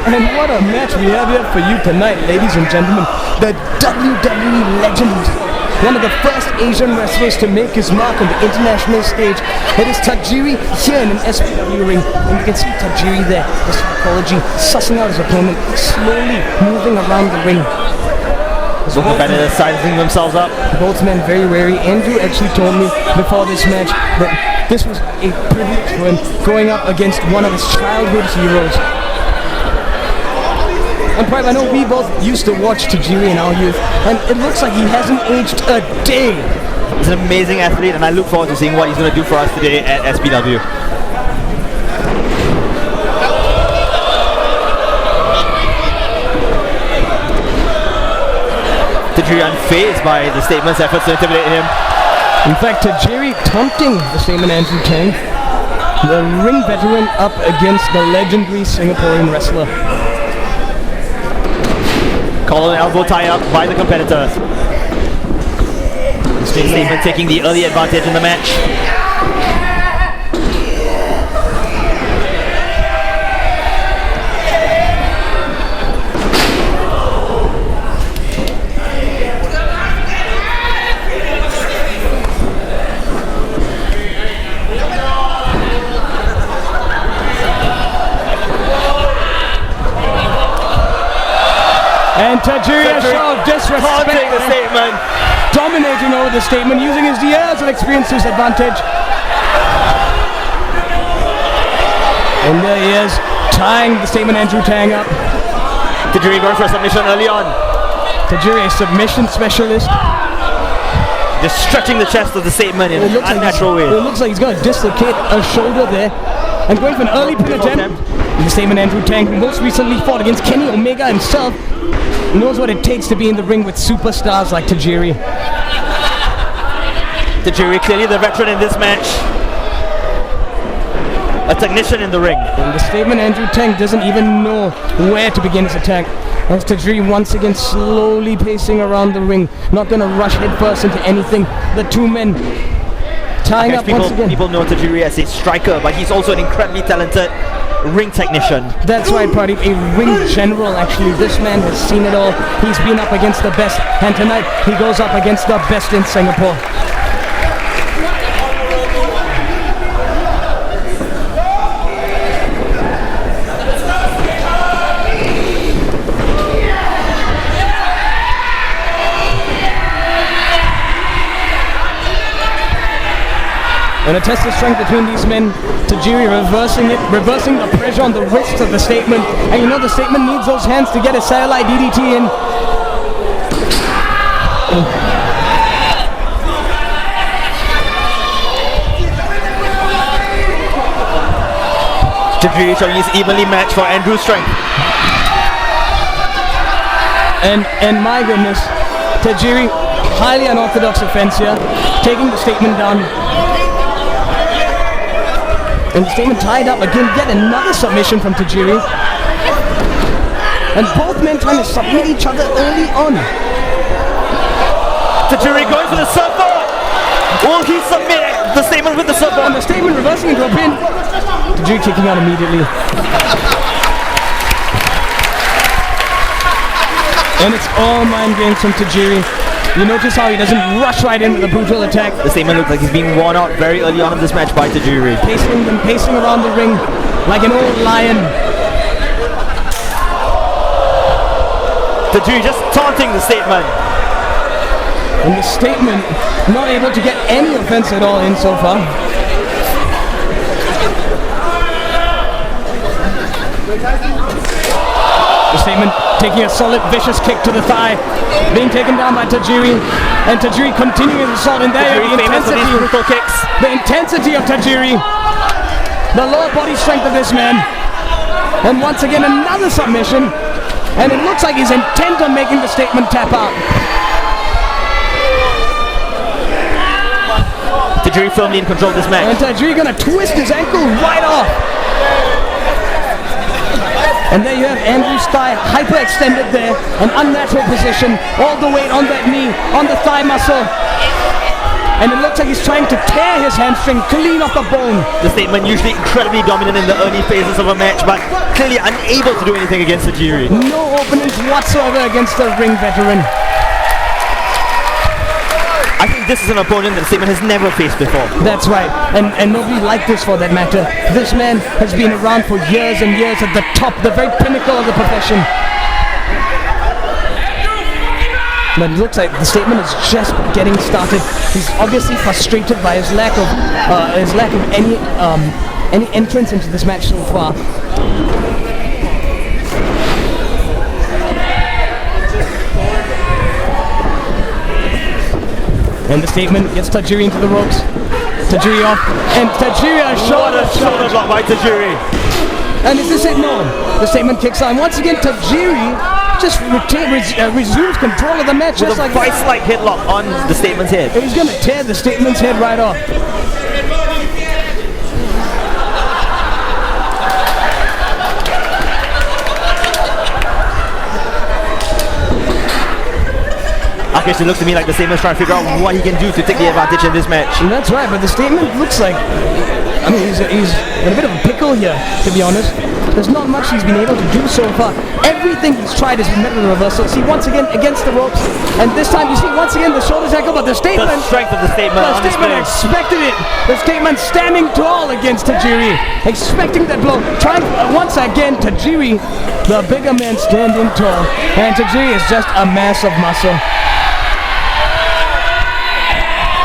And what a match we have here for you tonight, ladies and gentlemen. The WWE legend, one of the first Asian wrestlers to make his mark on the international stage. It is Tajiri here in an SPW ring. And you can see Tajiri there, the psychology, sussing out his opponent, slowly moving around the ring. Both competitors sizing themselves up. Both men very wary. Andrew actually told me before this match that this was a privilege for him going up against one of his childhood heroes. And Prime, I know we both used to watch Tajiri in our youth, and it looks like he hasn't aged a day. He's an amazing athlete, and I look forward to seeing what he's going to do for us today at SPW. Tajiri unfazed by the Statement's efforts to intimidate him. In fact, Tajiri taunting the Statement Andrew Tang, the ring veteran up against the legendary Singaporean wrestler. Collar and elbow tie up by the competitors. Statement taking the early advantage in the match. And Tajiri has shown disrespect, the Statement, dominating over the Statement, using his years of experience to his advantage. And there he is, tying the Statement Andrew Tang up. Tajiri going for a submission early on. Tajiri, a submission specialist. Just stretching the chest of the Statement in an unnatural way. It looks like he's going to dislocate a shoulder there. And going for an early pin attempt. The Statement Andrew Tang, who most recently fought against Kenny Omega himself, knows what it takes to be in the ring with superstars like Tajiri. Tajiri clearly the veteran in this match. A technician in the ring. And the Statement Andrew Tang doesn't even know where to begin his attack. As Tajiri once again slowly pacing around the ring, not going to rush headfirst into anything. The two men tying up once again. People know Tajiri as a striker, but he's also an incredibly talented ring technician. That's right, Pradeep, a ring general actually. This man has seen it all. He's been up against the best, and tonight he goes up against the best in Singapore. And a test of strength between these men. Tajiri reversing the pressure on the wrists of the Statement. And you know the Statement needs those hands to get a satellite DDT in. Tajiri showing his evenly matched for Andrew's strength. And my goodness, Tajiri, highly unorthodox offense here, taking the Statement down. And the Statement tied up again, yet another submission from Tajiri. And both men trying to submit each other early on. Tajiri going for the surfboard. Will he submit the Statement with the surfboard? And the Statement reversing into a pin. Tajiri kicking out immediately. And it's all mind games from Tajiri. You notice how he doesn't rush right in with a brutal attack. The Statement looks like he's being worn out very early on in this match by Tajiri. Pacing around the ring like an old lion. Tajiri just taunting the Statement. And the Statement not able to get any offense at all in so far. The Statement taking a solid vicious kick to the thigh, being taken down by Tajiri, and Tajiri continuing his assault. And there the intensity of Tajiri, the lower body strength of this man, and once again another submission, and it looks like he's intent on making the Statement tap out. Tajiri firmly in control of this match. And Tajiri gonna twist his ankle right off. And there you have Andrew's thigh hyperextended there, an unnatural position, all the weight on that knee, on the thigh muscle. and it looks like he's trying to tear his hamstring clean off the bone. The Statement usually incredibly dominant in the early phases of a match, but clearly unable to do anything against Tajiri. No openings whatsoever against the ring veteran. I think this is an opponent that the Statement has never faced before. That's right, and nobody like this for that matter. This man has been around for years and years at the top, the very pinnacle of the profession. But it looks like the Statement is just getting started. He's obviously frustrated by his lack of any entrance into this match so far. And the Statement gets Tajiri into the ropes. Tajiri off, and Tajiri a shoulder block by Tajiri. And is this it? No. The Statement kicks on. Once again, Tajiri just resumes control of the match. With just a like vice-like headlock on the Statement's head. He's going to tear the Statement's head right off. It looks to me like the Statement's trying to figure out what he can do to take the advantage in this match. And that's right, but the Statement looks like, I mean, he's in a bit of a pickle here, to be honest. There's not much he's been able to do so far. Everything he's tried has been met with a reversal. See, once again, against the ropes, and this time you see once again the shoulder tackle, but the Statement... The strength of the Statement. The Statement expected it. The Statement standing tall against Tajiri, expecting that blow. Trying once again, Tajiri, the bigger man, standing tall, and Tajiri is just a mass of muscle.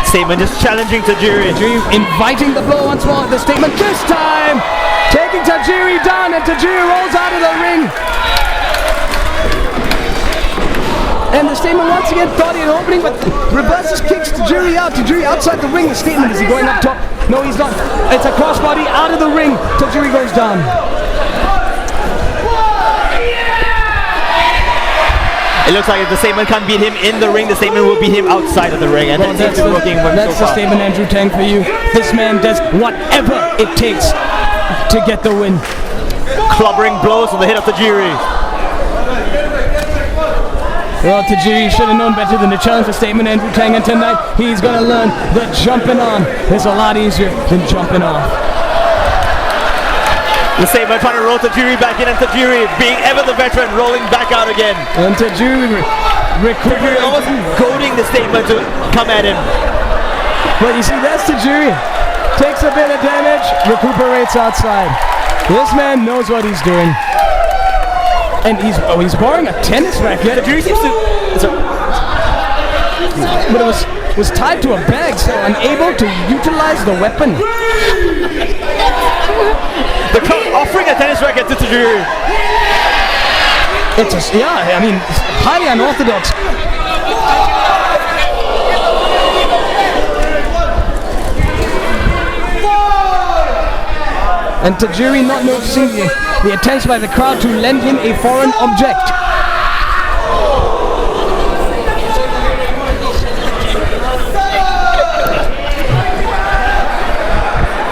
Statement just challenging Tajiri. Tajiri inviting the blow once more. The Statement this time taking Tajiri down, and Tajiri rolls out of the ring. And the Statement once again thought he had an opening, but reverses, kicks Tajiri out. Tajiri outside the ring. The Statement, is he going up top? No, he's not. It's a crossbody out of the ring. Tajiri goes down. It looks like if the Statement can't beat him in the ring, the Statement will beat him outside of the ring, and that seems to be working for him so That's the far. Statement, Andrew Tang, for you. This man does whatever it takes to get the win. Clobbering blows on the head of Tajiri. Well, Tajiri should have known better than to challenge the Statement, Andrew Tang, and tonight he's going to learn that jumping on is a lot easier than jumping off. The Statement trying to roll Tajiri back in, and Tajiri, being ever the veteran, rolling back out again. And Tajiri Tajiri almost goading the Statement to come at him. But you see, that's Tajiri. Takes a bit of damage, recuperates outside. This man knows what he's doing. And he's borrowing a tennis racket. Tajiri seems to... But it was tied to a bag, so unable to utilize the weapon. The crowd offering a tennis racket to Tajiri. I mean, highly unorthodox. And Tajiri not noticing the attempts by the crowd to lend him a foreign object.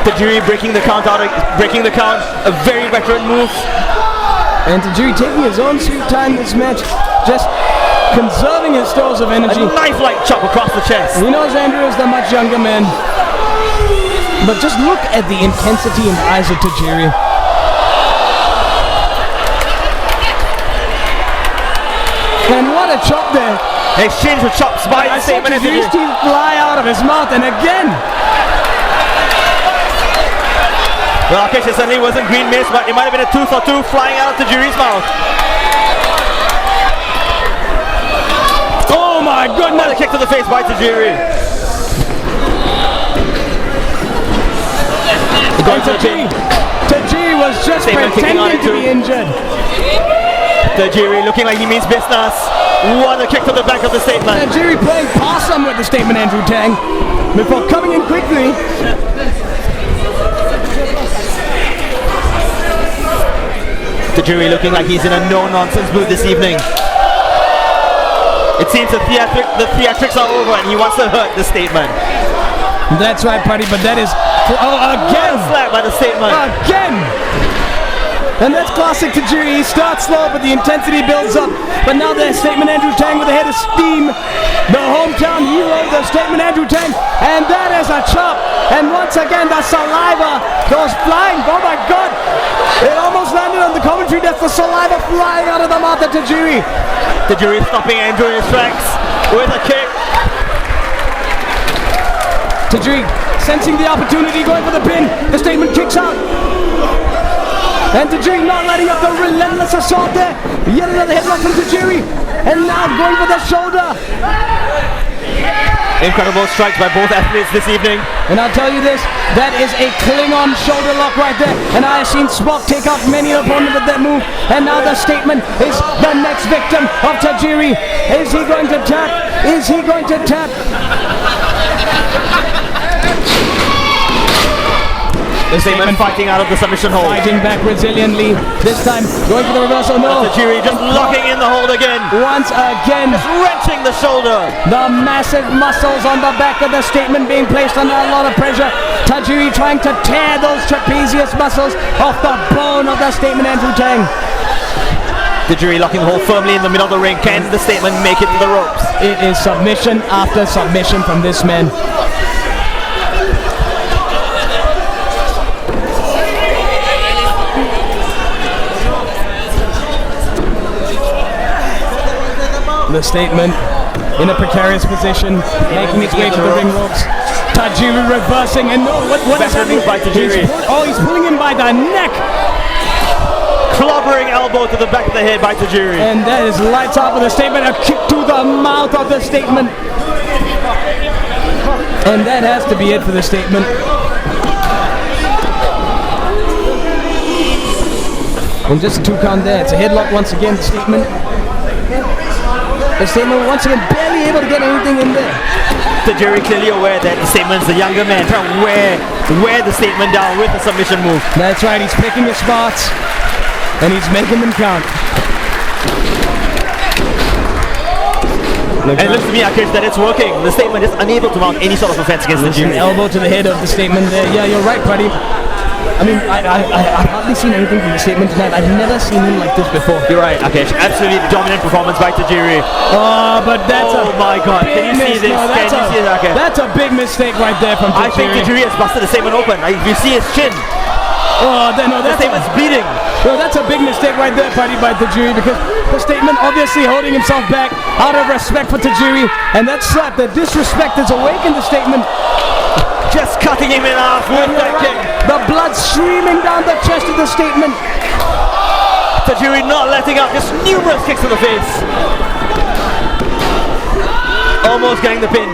Tajiri breaking the count, a very veteran move. And Tajiri taking his own sweet time this match, just conserving his stores of energy. A knife-like chop across the chest. He knows Andrew is the much younger man. But just look at the intensity in the eyes of Tajiri. And what a chop there. Exchange with chops by the Statement. Tajiri's teeth fly out of his mouth, and again. Well, Akesh, it certainly wasn't green mist, but it might have been a tooth or two flying out of Tajiri's mouth. Oh my goodness! Another kick to the face by Tajiri. Tajiri was just pretending to be injured. Tajiri looking like he means business. What a kick to the back of the Statement. Tajiri playing possum with the Statement, Andrew Tang, before coming in quickly. Tajiri looking like he's in a no-nonsense mood this evening. It seems the theatrics are over and he wants to hurt the Statement. That's right, buddy, but that is... Oh, again! Slap by the Statement. Again! And that's classic Tajiri. He starts slow, but the intensity builds up. But now there's Statement Andrew Tang with a head of steam. The hometown hero, the Statement Andrew Tang. And that is a chop. And once again, the saliva goes flying. Oh my God. It almost landed on the commentary. That's the saliva flying out of the mouth of Tajiri. Tajiri stopping Andrew in his tracks with a kick. Tajiri sensing the opportunity, going for the pin. The Statement kicks out. And Tajiri not letting up the relentless assault there. Yet another headlock from Tajiri. And now going for the shoulder. Incredible strikes by both athletes this evening. And I'll tell you this, that is a Klingon shoulder lock right there. And I have seen Spock take out many an opponent with that move. And now the Statement is the next victim of Tajiri. Is he going to tap? Is he going to tap? The Statement fighting out of the submission hold. Fighting back resiliently. This time going for the reversal. No. Tajiri just locking in the hold again. Once again. Just wrenching the shoulder. The massive muscles on the back of the Statement being placed under a lot of pressure. Tajiri trying to tear those trapezius muscles off the bone of the Statement Andrew Tang. Tajiri locking the hold firmly in the middle of the ring. Can the Statement make it to the ropes? It is submission after submission from this man. The Statement in a precarious position, making its way to the ring ropes. Tajiri reversing, and no, what is happening? By Tajiri. He's pulling him by the neck. Clobbering elbow to the back of the head by Tajiri. And that is lights out with the Statement, a kick to the mouth of the Statement. And that has to be it for the Statement. And just a 2 count there. It's a headlock once again, the Statement. The Statement once again barely able to get anything in there. Tajiri clearly aware that the Statement's the younger man, trying to wear the Statement down with a submission move. That's right, he's picking his spots and he's making them count. And it looks to me, Akish, that it's working. The Statement is unable to mount any sort of offense against Tajiri. An elbow to the head of the Statement there. Yeah, you're right, buddy. I mean, I've hardly seen anything from the Statement tonight. I've never seen him like this before. You're right, Akish. Absolutely dominant performance by Tajiri. Oh, but that's my God. Can you see this? Can you see it, Akish? That's a big mistake right there from Tajiri. I think Tajiri has busted the Statement open. You see his chin. Oh, no, the Statement's bleeding. Well, that's a big mistake right there, buddy, by Tajiri, because the Statement obviously holding himself back out of respect for Tajiri, and that slap, that disrespect has awakened the Statement. Just cutting him in half with that kick. The blood streaming down the chest of the Statement. Tajiri not letting up, just numerous kicks to the face. Almost getting the pin.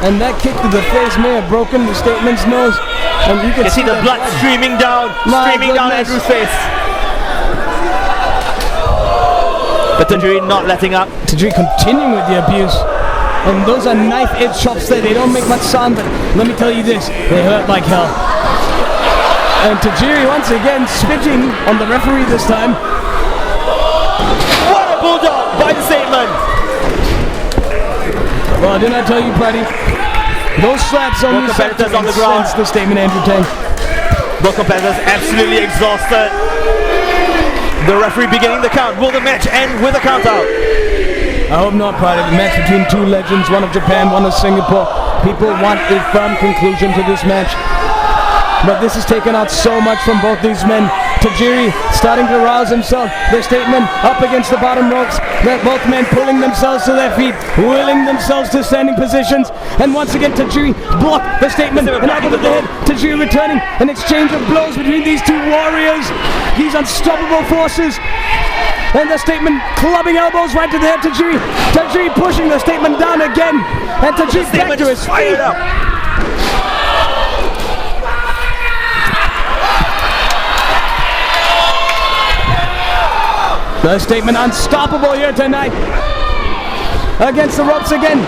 And that kick to the face may have broken the Statement's nose. And you can see the blood streaming down Andrew's face. But Tajiri not letting up. Tajiri continuing with the abuse. And those are knife-edge chops there. They don't make much sound, but let me tell you this, they hurt like hell. And Tajiri once again spitting on the referee this time. What a bulldog by the Statement. Well, didn't I tell you, buddy? Those slaps on both competitors on the ground. The Statement Andrew Tang. Both competitors absolutely exhausted. The referee beginning the count. Will the match end with a count out? I hope not, Pride. A match between 2 legends, one of Japan, one of Singapore. People want a firm conclusion to this match. But this has taken out so much from both these men. Tajiri starting to rouse himself. The Statement up against the bottom ropes. Both men pulling themselves to their feet, willing themselves to standing positions. And once again, Tajiri blocked the Statement. And out of the head, Tajiri returning. An exchange of blows between these 2 warriors. These unstoppable forces. And the Statement clubbing elbows right to the head. Tajiri pushing the Statement down again. And Tajiri back to his feet. The Statement unstoppable here tonight. Against the ropes again.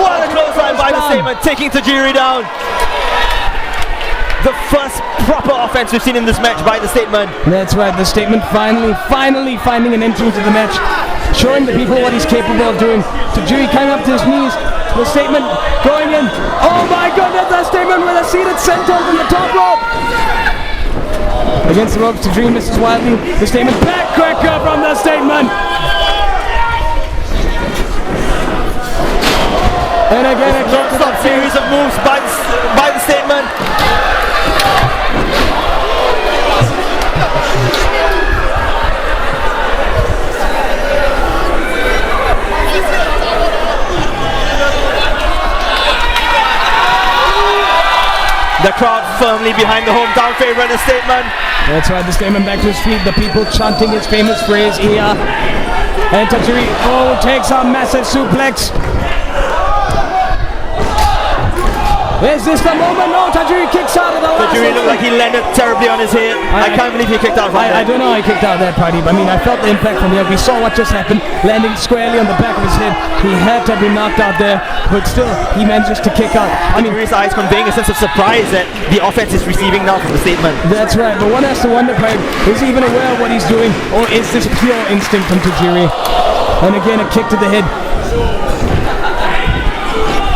What a clothesline by the Statement, taking Tajiri down. The first proper offense we've seen in this match by the Statement. That's right, the Statement finally finding an entry into the match. Showing the people what he's capable of doing. Tajiri coming up to his knees. The Statement going in. Oh my goodness, the Statement with a seated senton from the top rope. Against the ropes, Tajiri misses wildly. The statement backcracker from the statement. And again, a non-stop series of moves by the statement. The crowd firmly behind the hometown favorite in the statement. That's right, the statement back to his feet. The people chanting his famous phrase, Iya. And Tajiri, takes a massive suplex. Is this the moment? No, Tajiri kicks out of the last. Tajiri looked like he landed terribly on his head. I can't believe he kicked out from I don't know how he kicked out that party, but I mean, I felt the impact from there. We saw what just happened, landing squarely on the back of his head. He had to be knocked out there, but still, he manages to kick out. I mean, Tajiri's eyes conveying a sense of surprise that the offense is receiving now from the statement. That's right, but one has to wonder, is he even aware of what he's doing, or is this pure instinct from Tajiri? And again, a kick to the head.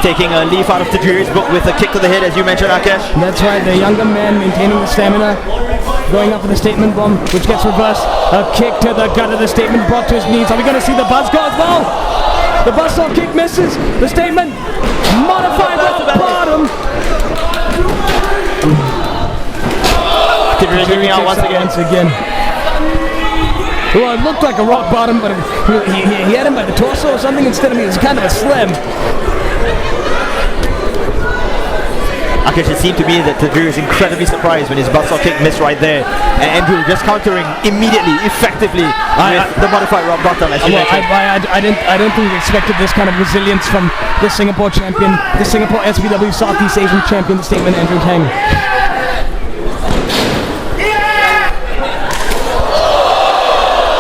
Taking a leaf out of Tajiri's book with a kick to the head, as you mentioned, Akesh. That's right, the younger man maintaining the stamina, going up for the statement bomb, which gets reversed. A kick to the gut of the statement, brought to his knees. Are we going to see the buzz go as well? The buzzsaw kick misses. The statement modified rock bottom. Tajiri giving out once again. Well, it looked like a rock bottom, but he had him by the torso or something instead of me. It was kind of a slam. Akesh, it seemed to me that Tajiri is incredibly surprised when his buzzsaw kick missed right there, and Andrew just countering immediately, effectively with the modified rock bottom. As you mentioned. I don't think we expected this kind of resilience from the Singapore champion, the Singapore SPW Southeast Asian champion, the statement Andrew Tang.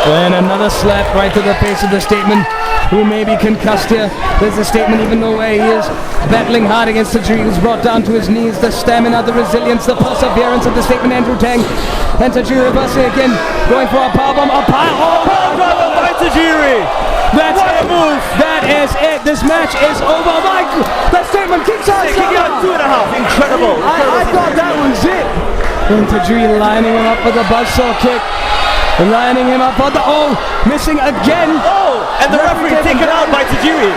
And another slap right to the face of the statement, who may be concussed here. There's the statement, even though where he is, battling hard against Tajiri, who's brought down to his knees. The stamina, the resilience, the perseverance of the statement, Andrew Tang. And Tajiri reversing again, going for a powerbomb. Power driver by Tajiri. That's it. Move. That is it. This match is over. Mike, that statement kicks out. Kicking out 2.5. Incredible. I thought that was it. And Tajiri lining him up with a buzzsaw kick. Lining him up for the missing again. And the referee taken out by Tajiri.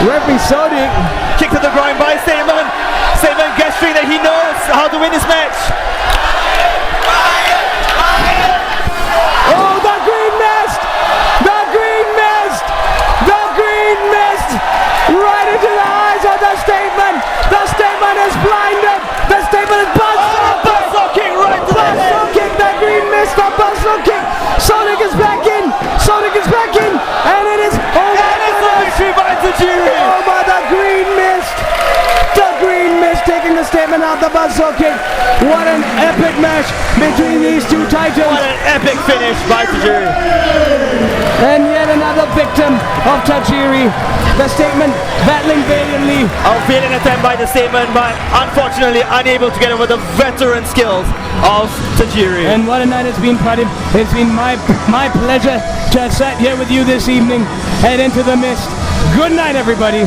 Referee Sodic. Kick to the groin by Statement. Statement gesturing that he knows how to win this match. Oh, the green mist! The green mist! The green mist! Right into the eyes of the statement. The statement is blinded. The statement is buzzed. Buzzsaw kick right to the head. Buzzsaw kick, the green mist, the buzzsaw kick. Sonic is back in. Sonic is back in. And it is over. And it's a victory by Tajiri. Over the green mist. The green mist taking the statement out, the buzzsaw kick. What an epic match between these two titans. What an epic finish by Tajiri. And yet another victim of Tajiri. The statement battling valiantly. A valiant attempt by the statement, but unfortunately unable to get over the veteran skills of Tajiri. And what a night it's been, Pradeep. It's been my pleasure to have sat here with you this evening. Head into the mist. Good night, everybody.